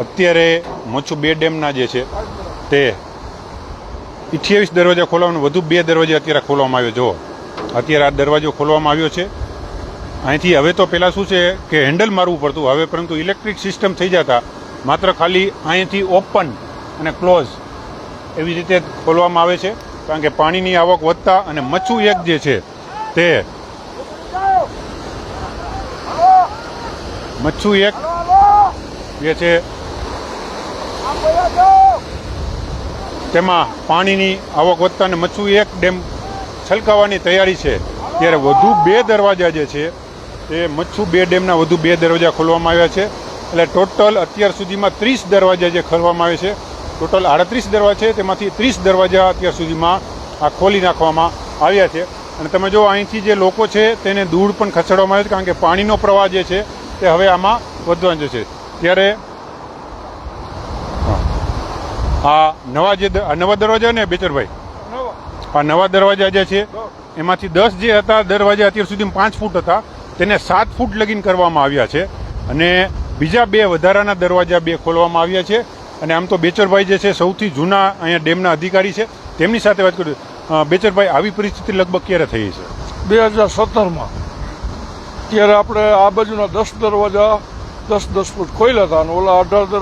અત્યારે મચ્છુ 2 ડેમના જે છે તે 28 દરવાજા ખોલવાનું, વધુ 2 દરવાજા અત્યારે ખોલવામાં આવ્યો. જો અત્યારે આ દરવાજો ખોલવામાં આવ્યો છે અહીંથી. હવે તો પહેલાં શું છે કે હેન્ડલ મારવું પડતું, હવે પરંતુ ઇલેક્ટ્રિક સિસ્ટમ થઈ જતા માત્ર ખાલી અહીંથી ઓપન અને ક્લોઝ એવી રીતે ખોલવામાં આવે છે. કારણ કે પાણીની આવક વધતા અને મચ્છુ 1 જે છે તે મચ્છુ 1 જે છે તેમાં પાણીની આવક વધતા અને મચ્છુ 1 ડેમ છલકાવવાની તૈયારી છે. ત્યારે વધુ 2 દરવાજા જે છે તે મચ્છુ 2 ડેમના વધુ 2 દરવાજા ખોલવામાં આવ્યા છે. એટલે ટોટલ અત્યાર સુધીમાં 30 દરવાજા જે ખોલવામાં આવે છે. ટોટલ 38 દરવાજા છે, તેમાંથી 30 દરવાજા અત્યાર સુધીમાં આ ખોલી નાખવામાં આવ્યા છે. અને તમે જો અહીંથી જે લોકો છે તેને દૂર પણ ખસેડવામાં આવે છે, કારણ કે પાણીનો પ્રવાહ જે છે તે હવે આમાં વધવાનો છે. ત્યારે આ નવા દરવાજા ને બેચરભાઈ, આ નવા દરવાજા જે છે એમાંથી 10 જે હતા દરવાજા અત્યાર સુધીમાં 5 ફૂટ હતા, તેને 7 ફૂટ લગીન કરવામાં આવ્યા છે. અને બીજા 2 વધારાના દરવાજા 2 ખોલવામાં આવ્યા છે. અને આમ તો બેચરભાઈ જે છે સૌથી જૂના અહીંયા ડેમના અધિકારી છે, તેમની સાથે વાત કરું. બેચરભાઈ, આવી પરિસ્થિતિ લગભગ ક્યારે થઈ છે? 2017માં. ત્યારે આપણે આ બાજુના 10 દરવાજા 10 ફૂટ ખોલ્યા હતા અને ઓલા 18